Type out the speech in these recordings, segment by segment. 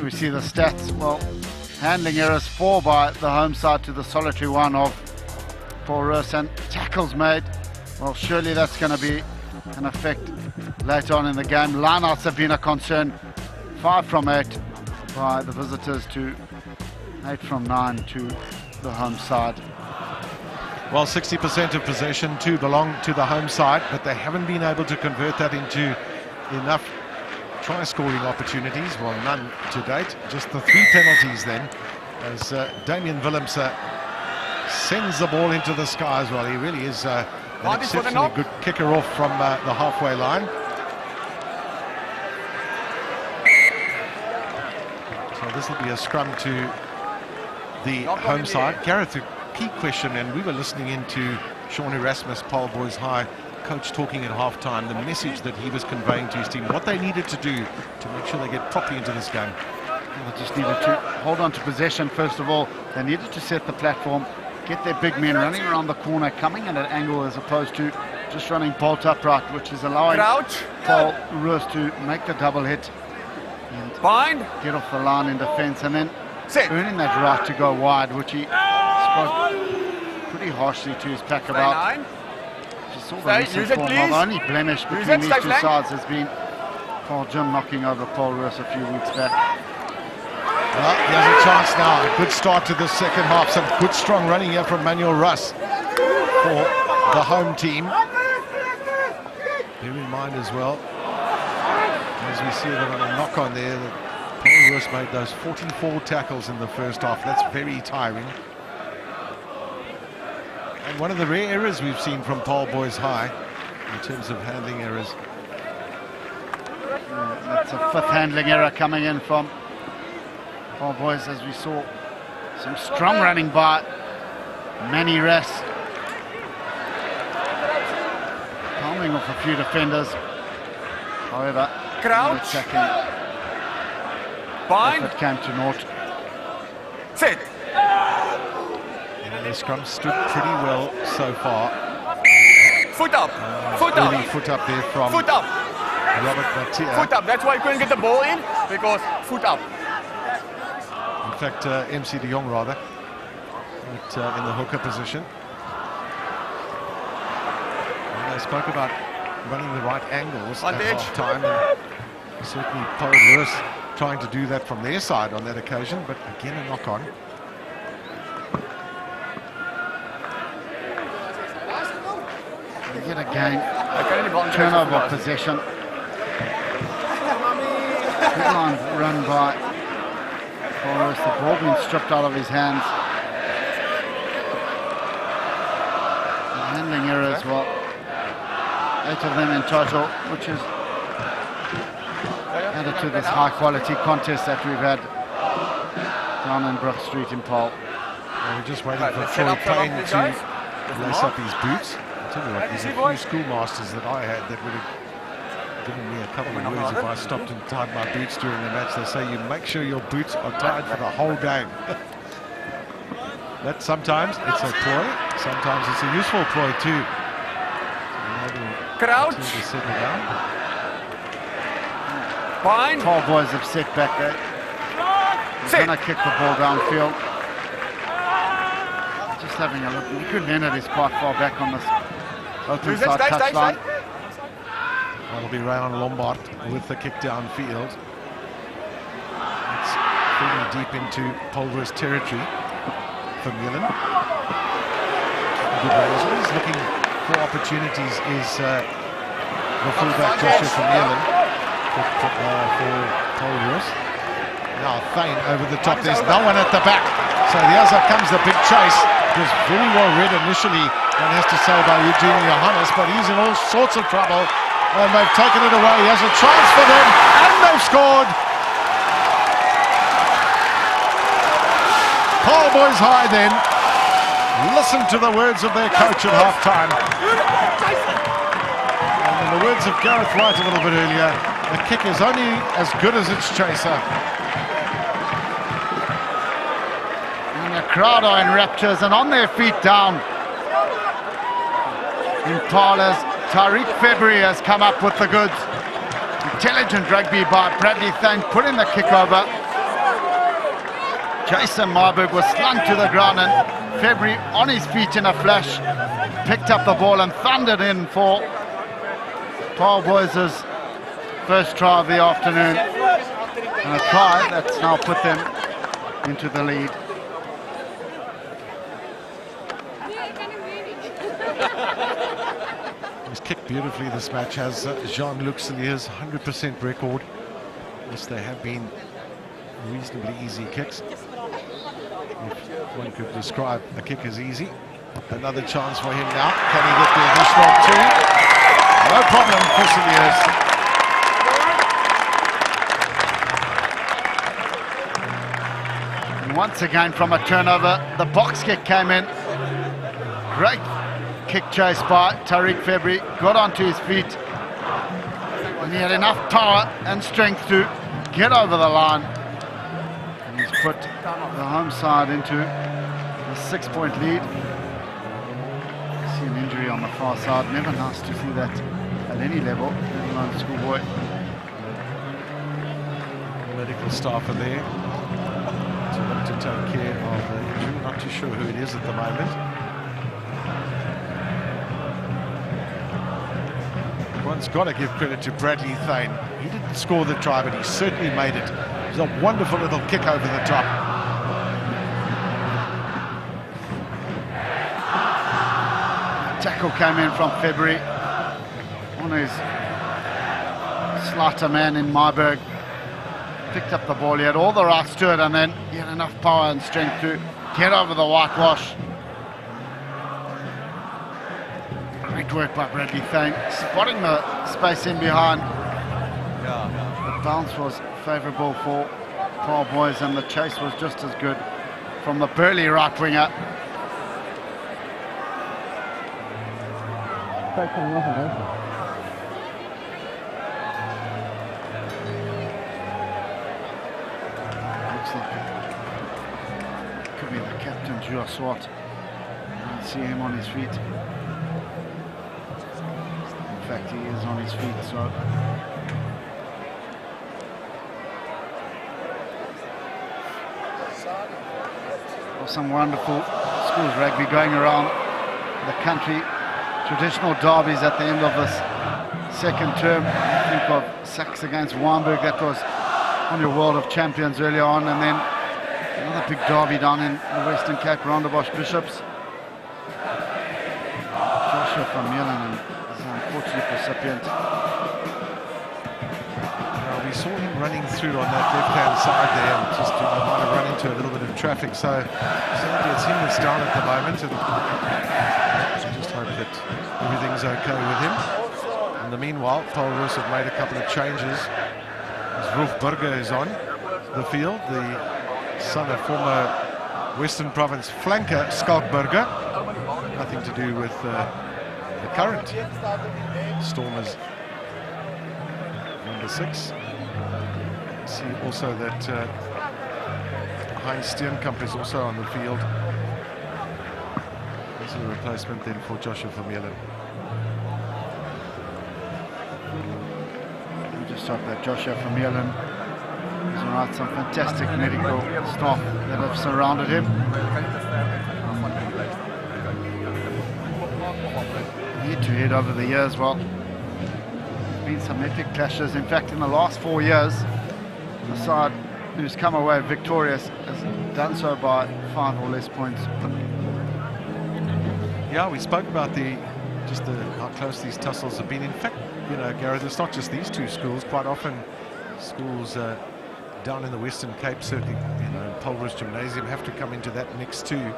we see the stats. Well, handling errors 4 by the home side to the solitary 1 of Paul Roos, and tackles made. Well, surely that's going to be an effect later on in the game. Lineouts have been a concern. 5 from 8 by the visitors to 8 from 9 to the home side. Well, 60% of possession to belong to the home side, but they haven't been able to convert that into enough try-scoring opportunities. Well, none to date. Just the 3 penalties then, as Damien Willems sends the ball into the sky as well. He really is an exceptionally good kicker off from the halfway line. So this will be a scrum to the home side. Gareth, a key question, and we were listening into Sean Erasmus, Paarl Boys High coach, talking at half-time, the message that he was conveying to his team, what they needed to do to make sure they get properly into this game. They just needed to hold on to possession first of all. They needed to set the platform, get their big men running around the corner, coming at an angle as opposed to just running bolt upright, which is allowing Paul Roos to make the double hit and get off the line in defence, and then earning that right to go wide, which he spoke pretty harshly to his pack about. Just saw the recent form. The only blemish between these two sides has been Paul Jim knocking over Paul Roos a few weeks back. Well, he has a chance now. A good start to the second half. Some good strong running here from Manuel Russ for the home team. Bear in mind as well, as we see them on a knock on there, that Paul Roos made those 44 tackles in the first half. That's very tiring. And one of the rare errors we've seen from Paarl Boys High in terms of handling errors. That's a 5th handling error coming in from Paarl Boys, as we saw some strong running by Manny Ress, palming off a few defenders. However, the second effort came to naught. Sit. And the scrum stood pretty well so far. Foot up. Foot Early up. foot up there from Foot up. Robert Mattia. Foot up. That's why I couldn't get the ball in, because foot up. In fact, MC de Jong rather, but, in the hooker position. And they spoke about running the right angles at half-time, and certainly Paul Roos trying to do that from their side on that occasion, but again a knock-on. Yet again, turnover of possession. Headline run by Paul Roos, the ball being stripped out of his hands. The handling errors, well, 8 of them in total, which is added to this high-quality contest that we've had down in Brug Street in Paarl. Well, we're just waiting for Troy Payne to lace up his boots. I tell you what, there's a few schoolmasters that I had that would have given me a couple of words if I stopped and tied my boots during the match. They say you make sure your boots are tied for the whole game. That sometimes it's a ploy, sometimes it's a useful ploy too. Crouch. Paarl Boys have set back there. They're going to kick the ball downfield. Just having a look. Nico Leonard is quite far back on this open side touchline. That'll be Rayon Lombard with the kick downfield. It's feeding deep into Paul Roos territory for Milan. Good range. He's looking for opportunities is the fullback Joshua from Milan for Paul Roos. Now Thane over the top. There's no one at the back. So here's comes the big chase. It was very well read initially, one has to say, by Eugene Johannes, but he's in all sorts of trouble. And they've taken it away. He has a chance for them, and they've scored. Paarl Boys High then listen to the words of their coach at half-time. And in the words of Gareth Wright a little bit earlier, the kick is only as good as its chaser. And the crowd are in raptures and on their feet down. Impala's Tariq February has come up with the goods. Intelligent rugby by Bradley Thane, put in the kick over. Jason Marburg was slung to the ground, and February on his feet in a flash picked up the ball and thundered in for Paarl Boys' first try of the afternoon, and a try that's now put them into the lead. He's kicked beautifully this match, has Jean-Luc Celliers' 100% record. Yes, they have been reasonably easy kicks. If one could describe a kick as easy. Another chance for him now. Can he get the additional two? No problem for Celliers. And once again from a turnover, the box kick came in. Great kick chase by Tariq February. Got onto his feet. And he had enough power and strength to get over the line. And he's put the home side into a 6-point lead. See an injury on the far side. Never nice to see that at any level, let alone schoolboy. Medical staff are there to take care of the injury. Not too sure who it is at the moment. One's got to give credit to Bradley Thane. He didn't score the try, but he certainly made it. It was a wonderful little kick over the top. Tackle came in from February on his slaughter man in Marburg. Picked up the ball, he had all the rights to it, and then he had enough power and strength to get over the whitewash. Great work by Bradley Thane, spotting the space in behind. The bounce was favourable for Paarl Boys, and the chase was just as good from the burly right winger. Looks like it could be the captain, Jua Swart. I see him on his feet. In fact, he is on his feet, so some wonderful schools rugby going around the country. Traditional derbies at the end of this second term. Think of Sachs against Wynberg, that was on your World of Champions earlier on, and then another big derby down in the Western Cape, Rondebosch Bishops. Joshua van Meulen is an unfortunate recipient. We saw him running through on that left-hand side there, and just might have run into a little bit of traffic, so sadly it's him that's down at the moment, and just hope that everything's okay with him. In the meanwhile, Paul Roos have made a couple of changes. As Rolf Burger is on the field, the son of former Western Province flanker Skalk Burger. Nothing to do with the current Stormers number 6. See also that Heinz Steenkamp is also on the field. This is a replacement then for Joshua van Meulen. We just hope that Joshua van Meulen is all right. Some fantastic medical staff that have surrounded him. Head-to-head over the years, well, there's been some epic clashes. In fact, in the last 4 years, the side who's come away victorious has done so by 5 or less points. Yeah, we spoke about how close these tussles have been. In fact, you know, Gareth, it's not just these two schools. Quite often, schools down in the Western Cape, certainly, you know, Paul Roos Gimnasium have to come into that mix too.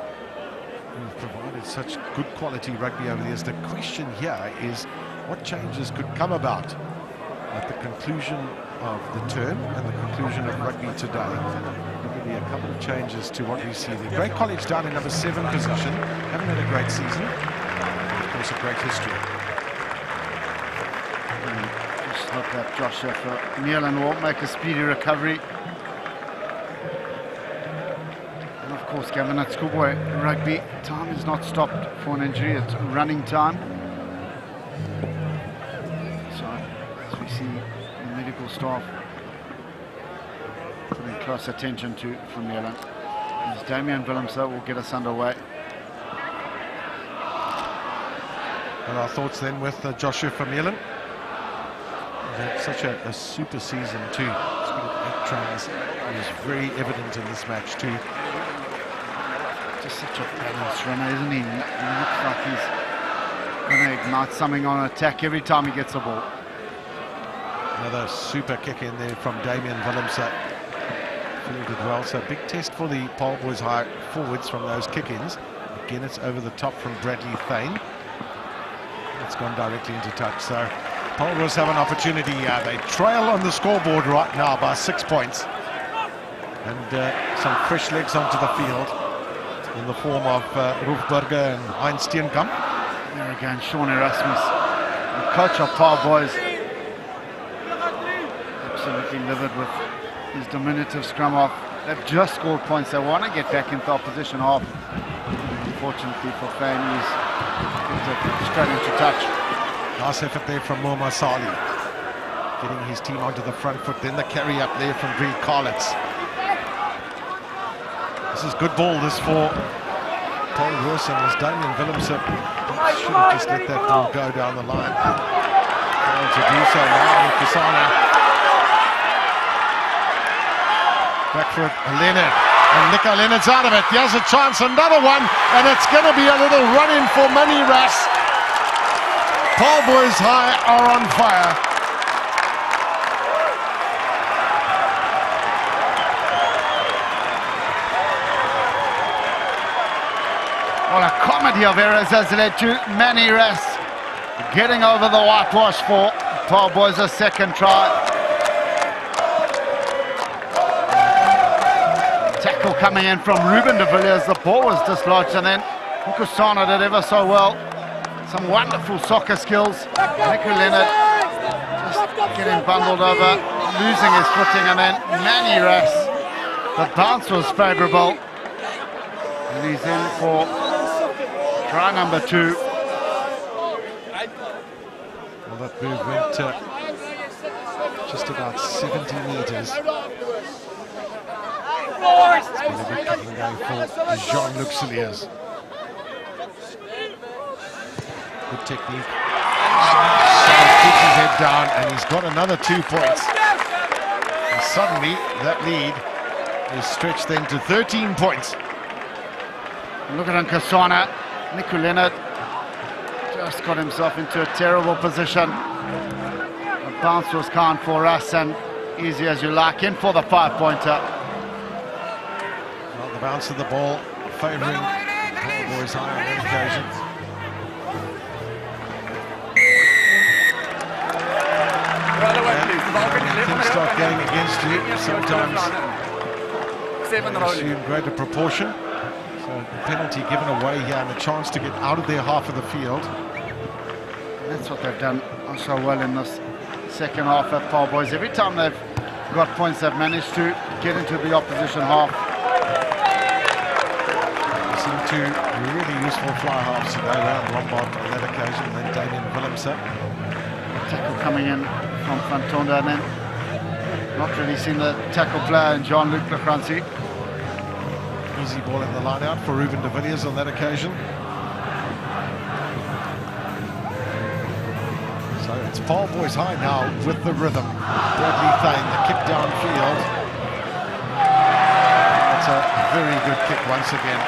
We've provided such good quality rugby over the years. The question here is what changes could come about at the conclusion of the term and the conclusion of rugby today. There could be a couple of changes to what we see there. Great College down in number 7 position. Haven't had a great season. And of course, a great history. Just hope that Joshua van Meulen will make a speedy recovery. And of course, Gavin, at schoolboy rugby, time is not stopped for an injury. It's running time. So, as we see the medical staff putting close attention to van Meulen. As Damien Willemse will get us underway. And our thoughts then with Joshua Vermeulen. He's had such a super season too. He's got 8 tries. He was very evident in this match too. Just such a balanced runner, isn't he? He looks like he's going to ignite something on attack every time he gets a ball. Another super kick in there from Damien Willemse. Fielded well, so big test for the Paarl Boys High forwards from those kick-ins. Again, it's over the top from Bradley Thane. It's gone directly into touch, so Paul Roos have an opportunity. They trail on the scoreboard right now by 6 points. And some fresh legs onto the field in the form of Rolf Burger and Heinz Steenkamp. There again, Sean Erasmus, the coach of Paarl Boys. Absolutely livid with his diminutive scrum half. They've just scored points. They want to get back into opposition half. Unfortunately for Fane, he's straight into touch. Nice effort there from Mohamed Sali, getting his team onto the front foot. Then the carry up there from Greg Carlitz. This is good ball, this for Paul Roos, and as Damien Willemse should have just let that ball go down the line. Trying to do so now with Pisana. Back for Leonard, and Nico Leonard's out of it. Here's a chance, another one, and it's going to be a little run-in for Mani Ras. Paarl Boys High are on fire. Well, a comedy of errors has led to Mani Ras getting over the whitewash for Paarl Boys' second try. Tackle coming in from Ruben de Villiers. The ball was dislodged, and then Nkusana did ever so well. Some wonderful soccer skills. Nico Leonard just getting bundled over, losing his footing, and then Mani Ras. The bounce was favourable, and he's in for try number 2. Well, that move went just about 70 metres. It's been a good kicking game for Jean-Luc Cilliers. Good technique. So keeps his head down, and he's got another 2 points. And suddenly, that lead is stretched then to 13 points. Look at Nkosana. Nico Leonard just got himself into a terrible position. The bounce was kind for us, and easy as you like, in for the 5-pointer. Well, the bounce of the ball favouring Paarl Boys High on that occasion. Things start going against you sometimes. Assume greater proportion. So the penalty given away here and a chance to get out of their half of the field. That's what they've done so well in this second half at Paarl Boys. Every time they've got points, they've managed to get into the opposition half. Seem to really useful fly halves today around Lombard on that occasion, and then Damien Willemse. Tackle coming in from Fantonda, and then not really seen the tackle player in Jean-Luc Lefrancy. Easy ball in the line out for Ruben de Villiers on that occasion. So it's Paarl Boys High now with the rhythm. Bradley Thane, the kick downfield. That's a very good kick once again.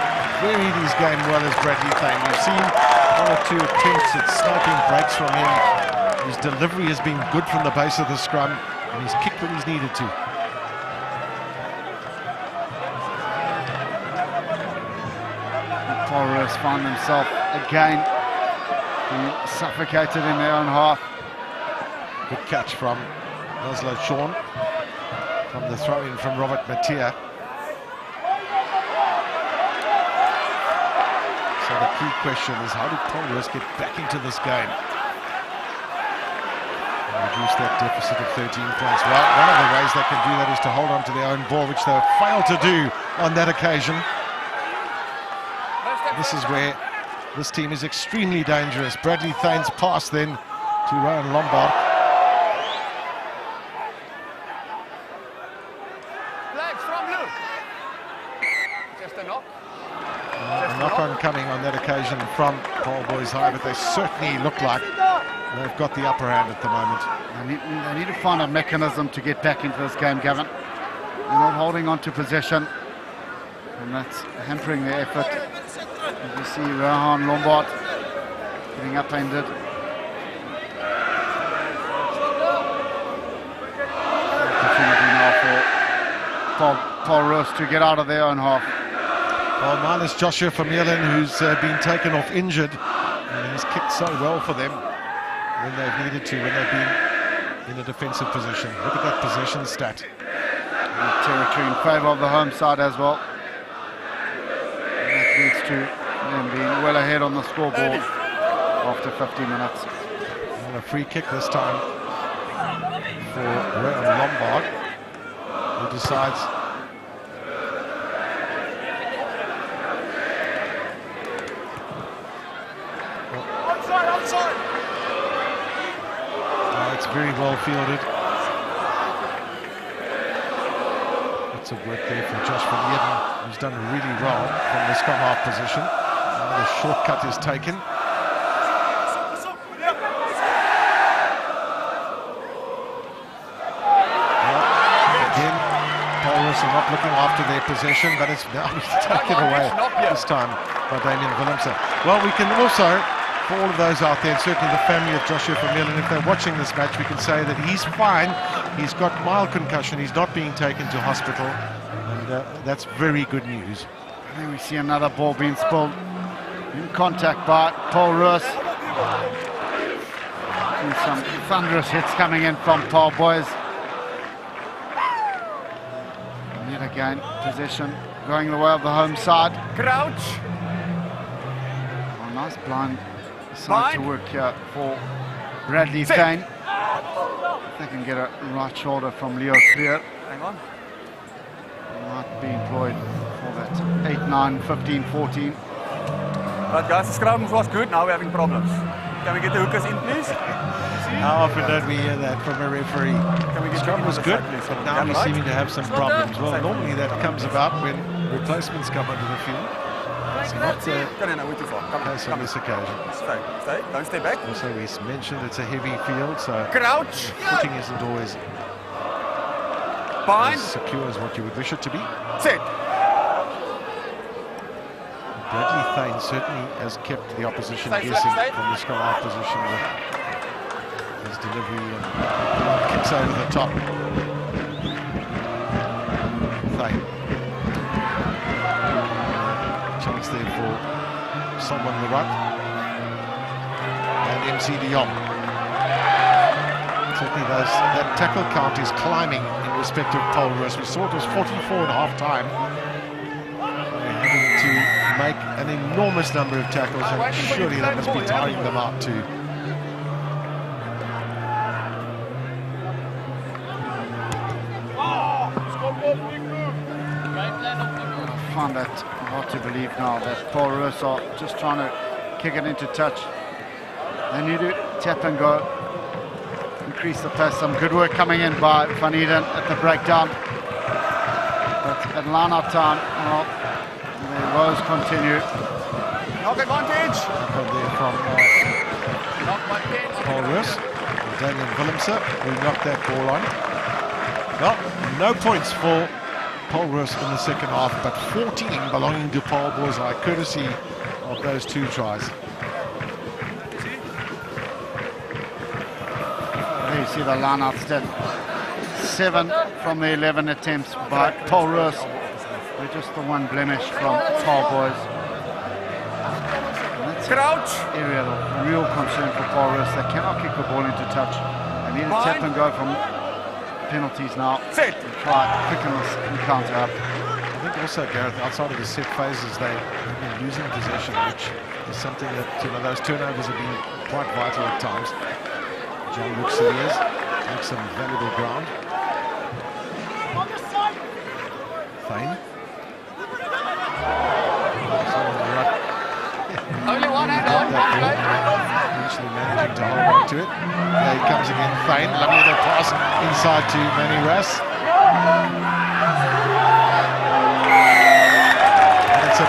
Varied his game well as Bradley Thane. We've seen 1 or 2 attempts at sniping breaks from him. His delivery has been good from the base of the scrum, and he's kicked when he's needed to. Paul Roos found himself again being suffocated in their own half. Good catch from Oslo Sean from the throw-in from Robert Mattia. So the key question is, how did Paul Roos get back into this game and reduce that deficit of 13 points? Well, one of the ways they can do that is to hold on to their own ball, which they failed to do on that occasion. This is where this team is extremely dangerous. Bradley Thane's pass then to Ryan Lombard. Just a knock. A knock-on coming on that occasion from Paarl Boys High, but they certainly look like they've got the upper hand at the moment. They need to find a mechanism to get back into this game, Gavin. They're not holding on to possession, and that's hampering their effort. As you see Rohan Lombard getting upended. Opportunity now for Paul Roos to get out of their own half. Well, minus Joshua van Mierden, who's been taken off injured, and he's kicked so well for them when they've needed to, when they've been in a defensive position. Look at that possession stat. Territory in favour of the home side as well. And that leads to them being well ahead on the scoreboard after 50 minutes. And a free kick this time for Rohan Lombard, who decides it's very well fielded. Lots of work there for Josh van Mierden, who's done really well from the scrum half position. The shortcut is taken. Again, Paul Roos are not looking after their possession, but it's now taken away this time by Damien Willemse. Well, we can also, for all of those out there, and certainly the family of Joshua van Mierden, if they're watching this match, we can say that he's fine. He's got mild concussion. He's not being taken to hospital, and that's very good news. I think we see another ball being spilled in contact by Paul Roos. And some thunderous hits coming in from Paarl Boys. And yet again, possession going the way of the home side. Crouch. Oh, nice blind side to work here for Bradley Thane. They can get a right shoulder from Leo Clear. Hang on. He might be employed for that 8, 9, 15, 14. Right guys, the scrum was good, now we're having problems. Can we get the hookers in please? How often don't we hear that from a referee? Can we get Scrum was good, but now we're right? seeming to have some problems. Well, normally that comes about when replacements come onto the field. It's not the case on this occasion. Stay, don't stay back. Also, we mentioned it's a heavy field, so Crouch. footing isn't always Bind. as secure as what you would wish it to be. Sit. Bradley Thane certainly has kept the opposition Stay, guessing stay. from the scrum half position with his delivery and kicks over the top. Thane. Chance there for someone on the right. And MC de Jong. Certainly that tackle count is climbing in respect of Paul Roos. We saw it was 44 at half time. They're having to make an enormous number of tackles, and surely that must be tiring them out too. I find that hard to believe now that Paul Roos are just trying to kick it into touch. They need to tap and go, increase the pace. Some good work coming in by Van Eden at the breakdown. But at line-out time, well, the woes continue. Knock advantage. From there from Paul Roos, Damien Willemse, who knocked that ball on. Well, no points for Paul Roos in the second half, but 14 belonging to Paarl Boys High, courtesy of those two tries. There you see the line-out stat. 7 from the 11 attempts by Paul Roos. With just the one blemish from Paarl Boys. And that's Crouch. an area of real concern for Paul Roos. They cannot kick the ball into touch. They need to tap and go from penalties now. Sit. And try picking this encounter up. I think also, Gareth, outside of the set phases, they've been losing possession, which is something that, you know, those turnovers have been quite vital at times. John looks serious, makes some valuable ground. Thane. Only one hand on. Eventually managing to hold on to it. There he comes again, Thane. Lovely little pass inside to Manny Rass.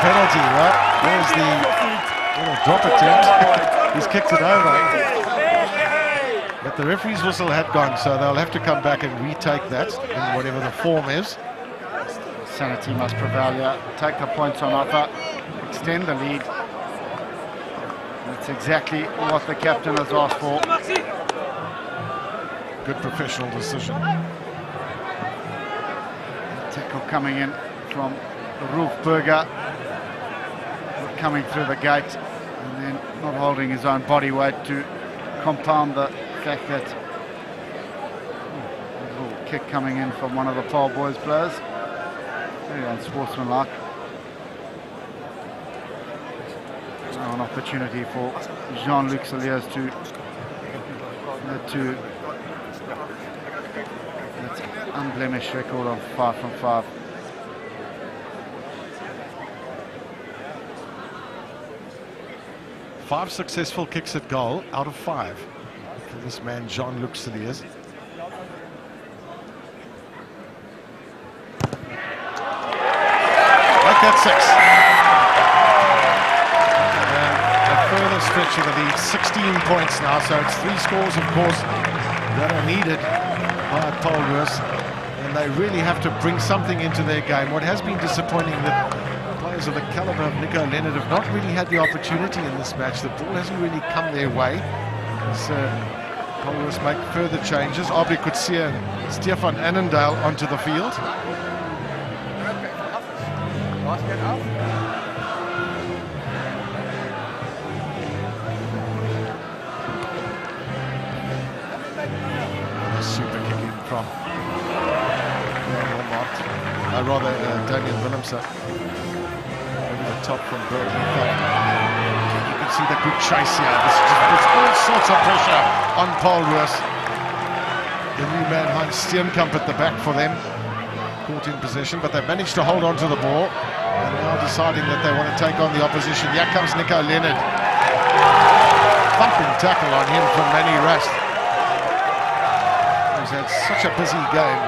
penalty. Well, there's the little drop attempt. He's kicked it over. But the referee's whistle had gone, so they'll have to come back and retake that in whatever the form is. Sanity must prevail here. Take the points on offer. Extend the lead. That's exactly what the captain has asked for. Good professional decision. Tackle coming in from Roofberger, coming through the gate and then not holding his own body weight to compound the fact that a little kick coming in from one of the Paarl Boys players. Very unsportsmanlike. Now an opportunity for Jean-Luc Saliers to that's unblemished record of 5 from 5. Five successful kicks at goal out of 5 for this man Jean-Luc Saliers. Make that 6. And a further stretch of the lead, 16 points now, so it's 3 scores, of course, that are needed by Paul Roos, and they really have to bring something into their game. What has been disappointing that players of the caliber of Nico Leonard have not really had the opportunity in this match. The ball hasn't really come their way. So Paul Roos make further changes. Aubrey Coetzee and Stefan Annandale onto the field. Super kick in from Damien Willemse. Over the top from Brug. You can see the good chase here. This puts all sorts of pressure on Paul Roos. The new man Heinz Steenkamp at the back for them. Caught in possession, but they've managed to hold on to the ball. And now deciding that they want to take on the opposition. Here comes Nico Leonard. Thumping tackle on him from Manny Rast. He's had such a busy game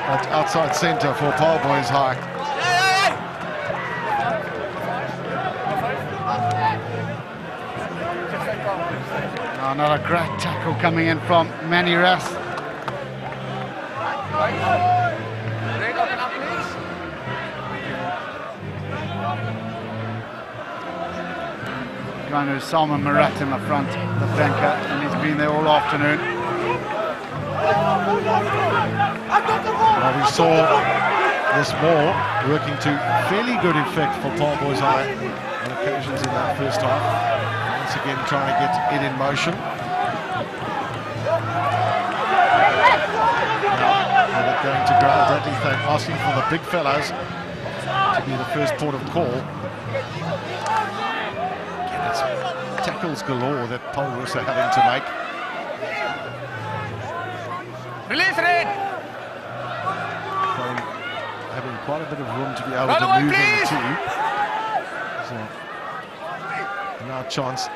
at outside centre for Paarl Boys High. Another great tackle coming in from Manny Rast. Going to Salman Marat in the front, the flanker, and he's been there all afternoon. Well, we saw this ball working to fairly good effect for Paarl Boys High on occasions in that first half. Once again trying to get it in motion. Now they're going to ground. Dudley Thane asking for the big fellows to be the first port of call. Again, it's tackles galore that Paul Roos are having to make. Release it! Having quite a bit of room to be able to move into. So, now chance for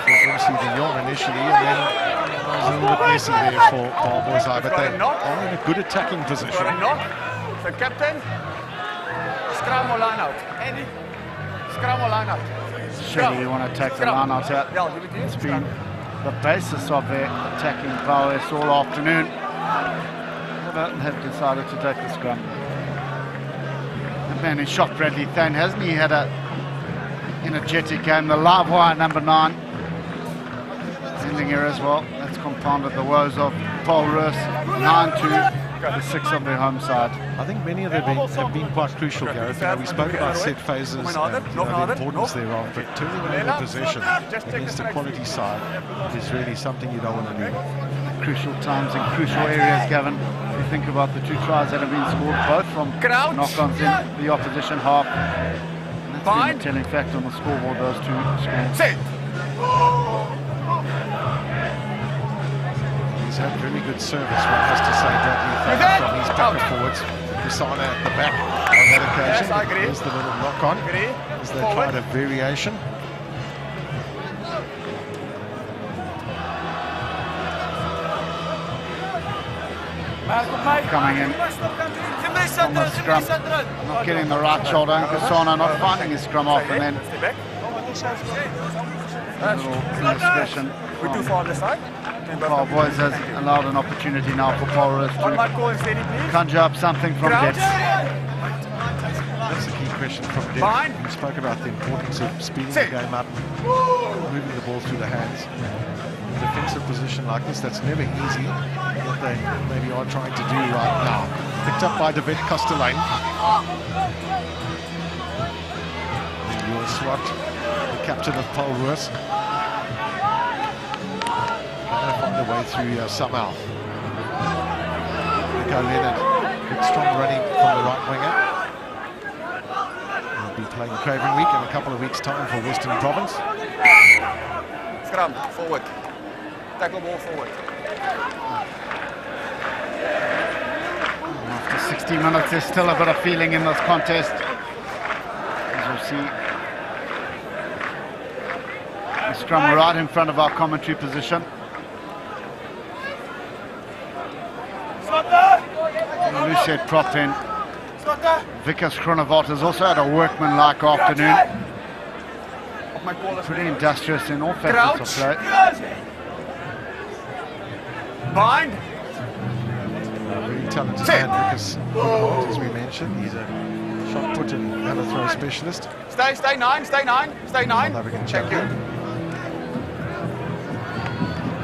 MC De Jong initially, and then it was a little bit messy there for Paarl Boys High, but they are in a good attacking position. So captain, scrum or line out. Andy, scrum or line out. Surely you want to take the line out here. It's been the basis of their attacking prowess all afternoon. Everton have decided to take the scrum. The man who shot Bradley Thane, hasn't he had a energetic game? The live wire number 9 ending here as well. That's compounded the woes of Paul Roos. 9-2, the 6 of their home side. I think many of them have been quite crucial, Gareth. We spoke about set phases and the importance thereof, but turning over possession against a quality side is really something you don't want to do. Crucial times in crucial areas, Gavin. You think about the 2 tries that have been scored, both from knock-ons in the opposition half. And that's been a telling factor on the scoreboard, those 2 scores. He's had very good service, one has to say, Bradley Thane, from his back and forwards. Kusana at the back on that occasion. Here's the little knock-on as they tried a variation. Coming in on the scrum, not getting the right shoulder, and Kusana not finding his scrum off, and then a little indiscretion. We're too far on the side. Paarl Boys has allowed an opportunity now for Paul Roos to conjure up something from depth. That's the key question from Dave. You spoke about the importance of speeding the game up, moving the ball through the hands. In a defensive position like this, that's never easy. What they maybe are trying to do right now. Picked up by David Castellane. Your SWAT, the captain of Paul Roos. Trying to find a way through here somehow. Nico Leonard, good strong running from the right winger. He'll be playing Craven Week in a couple of weeks' time for Western Province. Scrum, forward. Tackle ball forward. After 60 minutes, there's still a bit of feeling in this contest. As you'll see, the scrum right in front of our commentary position. Lucid propped in. Vickers Chronovat has also had a workman-like afternoon. Pretty industrious in all facets of play. Bind. Very talented man, Vickers Chronovat, as we mentioned. He's a shot put and hammer throw specialist. Stay 9, stay 9, stay 9. South African Check you. champion.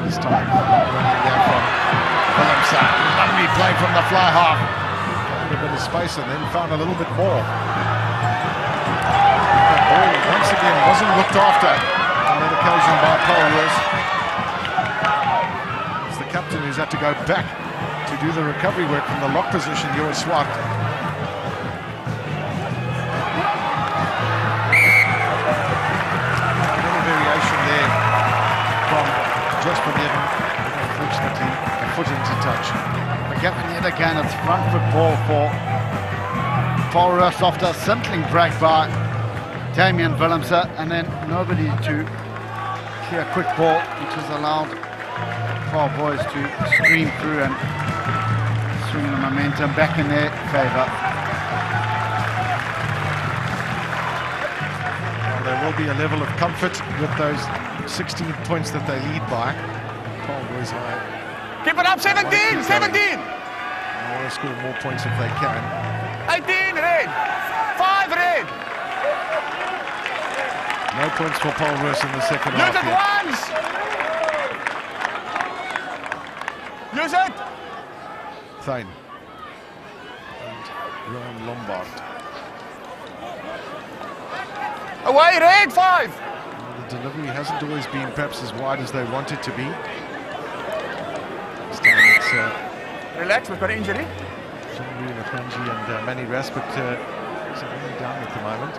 This time running there from Willemse. Lovely play from the fly half. Found a bit of space and then found a little bit more. That ball once again wasn't looked after on that occasion by Paul Roos. It's the captain who's had to go back to do the recovery work from the lock position. You're Swart. Little variation there from Jasper Nevin, unfortunately a foot into touch. Again, yet again, it's front foot ball for Paul Roos after a scintilling break by Damien Willemse, and then nobody to clear a quick ball, which has allowed Paarl Boys to stream through and swing the momentum back in their favour. Well, there will be a level of comfort with those 16 points that they lead by. Paarl Boys High. Keep it up, 17, 17. They want to score more points if they can. 18, red. 5, red. No points for Paul Roos in the second Use half it yet. once. Use it. Thane. And Graham Lombard. Away, red, 5. Well, the delivery hasn't always been perhaps as wide as they want it to be. This time it's Relax, we've got an injury. Jean-Louis Nakanji and Manny Raspert only down at the moment.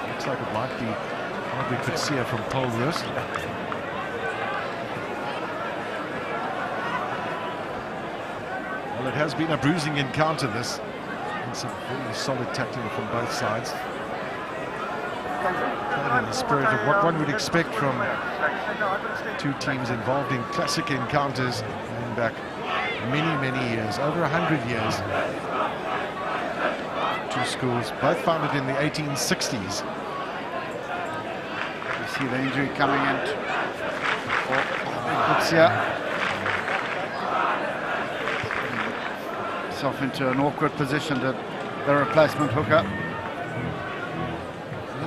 Looks like it might be what we could see from Paul Roos. Well, it has been a bruising encounter, this. And some very solid tackling from both sides. Played in the spirit of what one would expect from two teams involved in classic encounters going back many years, over 100 years. Two schools, both founded in the 1860s. You see the injury coming in for Kutsia. Himself into an awkward position to the replacement hooker.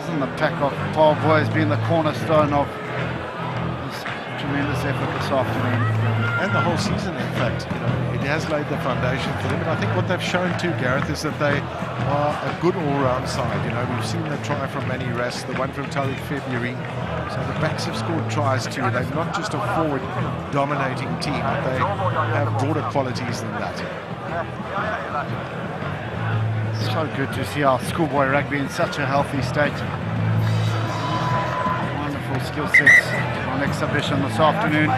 Isn't the pack of Paarl Boys being the cornerstone of this tremendous effort this afternoon? And the whole season, in fact, you know, it has laid the foundation for them. And I think what they've shown too, Gareth, is that they are a good all-round side. You know, we've seen the try from Manny Ras, the one from Tariq February. So the backs have scored tries too. They're not just a forward-dominating team, but they have broader qualities than that. So good to see our schoolboy rugby in such a healthy state. Wonderful skill sets on exhibition this afternoon.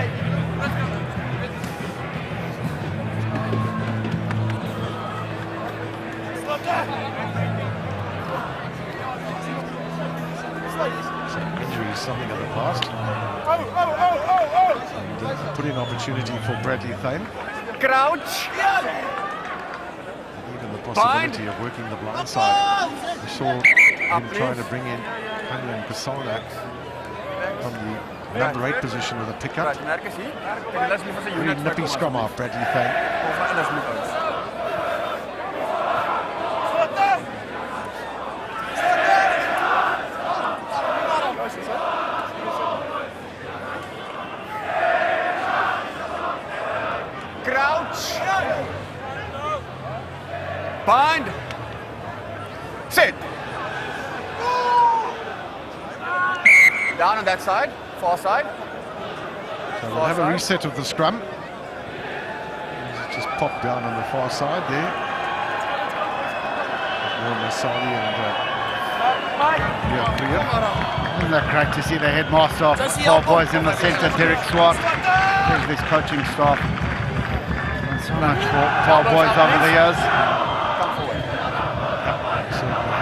Injury is something of the past. And put in opportunity for Bradley Thane. Crouch. Even the possibility of working the blind side. We saw him trying to bring in Hannu and Kasana from the number 8 position with a pickup. Pretty nippy scrum off, Bradley Fane. Crouch. Bind. Sit. Down on that side, far side. So we'll have a reset of the scrum. Just pop down on the far side there. Masali and Isn't that great to see the headmaster of Paarl Boys in the centre, Derek Swart, with his coaching staff. And so much for Paarl Boys over the years.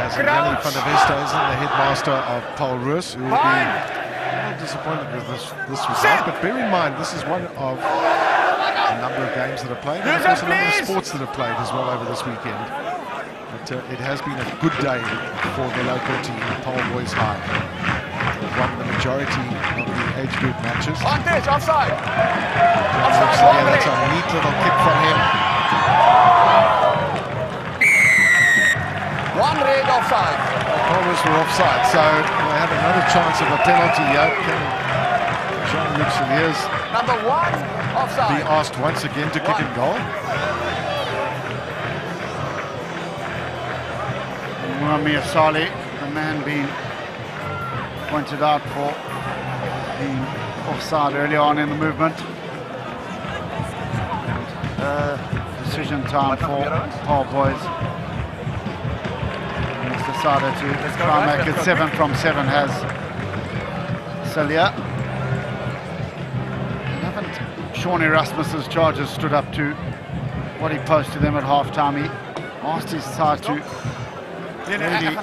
Has Yanni van der Westhuizen, the headmaster of Paul Roos, who will be a little disappointed with this result. But bear in mind, this is one of a number of games that are played, and of course a number of sports that are played as well over this weekend. But it has been a good day for the local team, Paarl Boys High. They've won the majority of the age group matches. Offside. Yeah, that's a neat little kick from him. One red offside. Paarl Boys were offside, so they have another chance of a penalty here. Can Jean-Luc Cheniers Number 1 offside. be asked once again to kick and goal? Muamia Saleh, the man being pointed out for being offside early on in the movement. Decision time for Paarl Boys. He's decided to try and make it 7 from 7, has Celia. Haven't Sean Erasmus's charges stood up to what he posed to them at half-time. He asked his side to really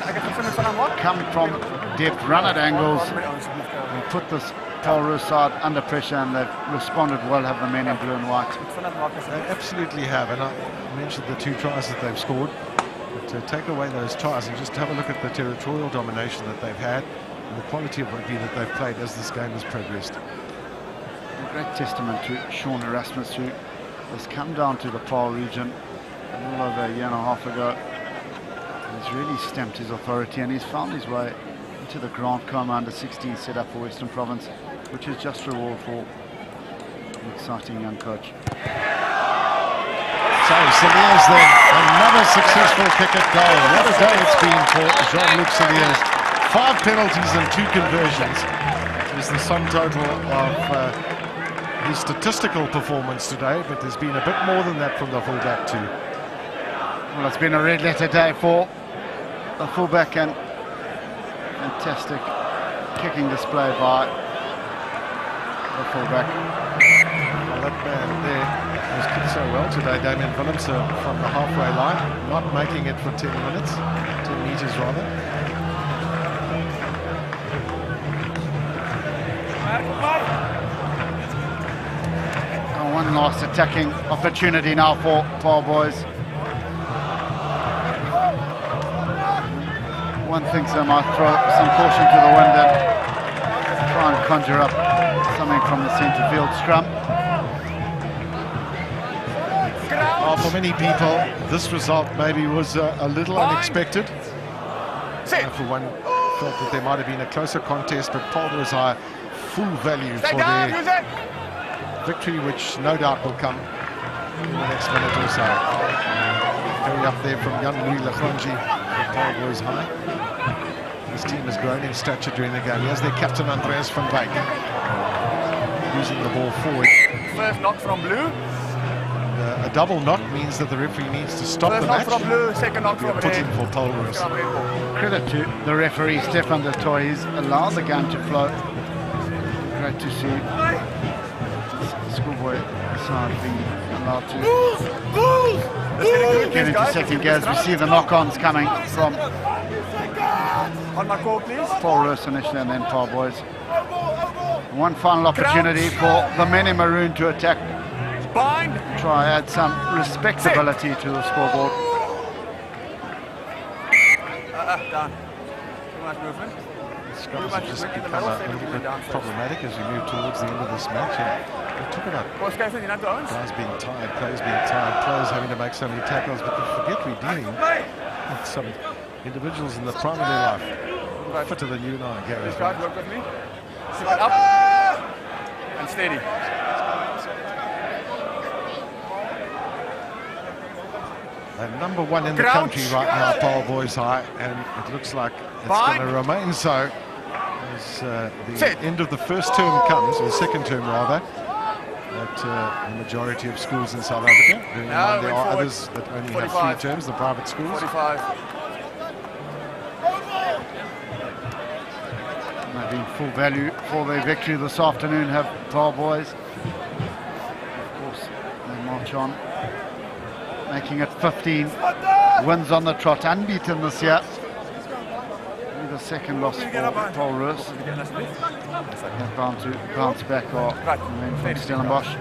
come from depth, run at angles, and put this Paul Roos side under pressure, and they've responded well, have the men in blue and white. They absolutely have, and I mentioned the 2 tries that they've scored. But to take away those tries and just have a look at the territorial domination that they've had and the quality of rugby that they've played as this game has progressed. A great testament to Sean Erasmus, who has come down to the Paarl region a little over a year and a half ago. He's really stamped his authority, and he's found his way into the Grand Coma under-16 set up for Western Province, which is just reward for an exciting young coach. So Cheniers then, another successful kick at goal. What a day it's been for Jean-Luc Cheniers. 5 penalties and 2 conversions is the sum total of his statistical performance today, but there's been a bit more than that from the fullback too. Well, it's been a red letter day for the fullback, and fantastic kicking display by the fullback. Well, that man there was kicked so well today, Damien Willems, from the halfway line, not making it for 10 minutes, 10 metres rather. And one last attacking opportunity now for Paarl Boys. One thinks they might throw some caution to the wind and try and conjure up something from the centre field scrum. For many people, this result maybe was a little unexpected. For one, thought that there might have been a closer contest, but Paarl Boys High full value for their victory, which no doubt will come in the next minute or so. Carry up there from Jan-Louis Lagrange for Paarl Boys High. This team has grown in stature during the game. Here's their captain, Andreas van Wyk, using the ball forward. First knock from blue. A double knock means that the referee needs to stop the match. First knock from blue, second knock from Put in red. for Paul Roos. Credit to the referee, Stefan de Toy. He's allowed the game to flow. Great to see the schoolboy side being allowed to get into second gear as we see the knock-ons coming from On my call, please. Paul Roos initially and then Paarl Boys. One final opportunity for the men in maroon to attack. Bind. Try add some respectability to the scoreboard. Down. Too much movement. Scrums have just become a little bit problematic as we move towards the end of this match. And we talk about guys being tired, players being tired, players having to make so many tackles, but we forget we're dealing with some individuals in the prime of their life. Fitter than you and I, Gary. Work with me. Sit it up and steady. Number one in the country right now, Paarl Boys High, and it looks like it's going to remain so as the end of the first term comes, or the second term rather, at the majority of schools in South Africa. There are others that only have 3 terms, the private schools. 45. They've been full value for their victory this afternoon, have Paarl Boys. Of course, they march on, making it 15 wins on the trot, unbeaten this year. Only the second loss for Paul Roos. They're bound to bounce back from Stellenbosch.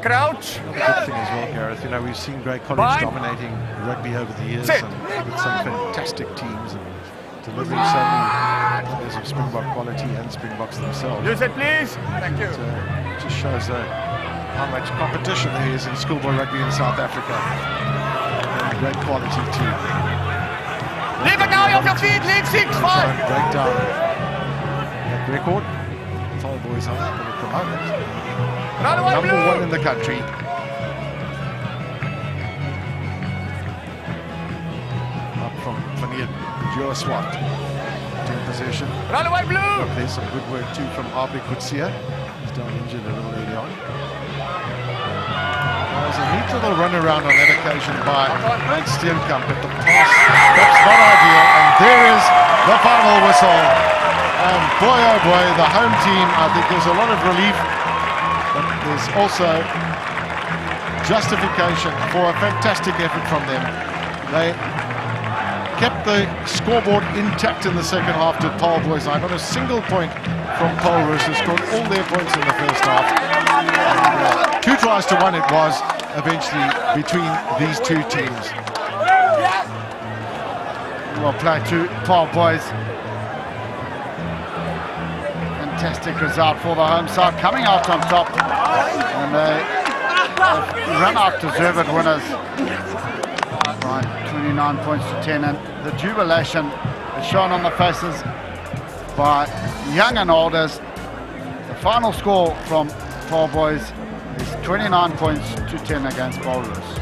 Crouch. Another good thing as well, Gareth. You know, we've seen great college dominating rugby over the years, and with some fantastic teams and delivering so many players of Springbok quality and Springboks themselves. Use it, please. Thank you. It just shows how much competition there is in schoolboy rugby in South Africa. And great quality too. Leave it now, off your feet, lead 6, 5. Break down that record. Paarl Boys High going to promote it. Number one in the country. Up from Vanir Joaswat to possession. Run away, blue! There's some good work too from Arbik Kutsia. He's down injured a little early on. There's a neat little run around on that occasion by Steenkamp, but the pass that's not ideal, and there is the final whistle. And boy oh boy, the home team, I think there's a lot of relief, but there's also justification for a fantastic effort from them. They kept the scoreboard intact in the second half to Paarl Boys High. Not a single point from Paul Roos, who scored all their points in the first half. And, 2 tries to 1 it was eventually between these two teams. Well played to Paarl Boys. Fantastic result for the home side, coming out on top. And they run out deserved winners. Right, 29 points to 10, and the jubilation is shown on the faces by young and olders. The final score from Paarl Boys is 29 points to 10 against Paul Roos.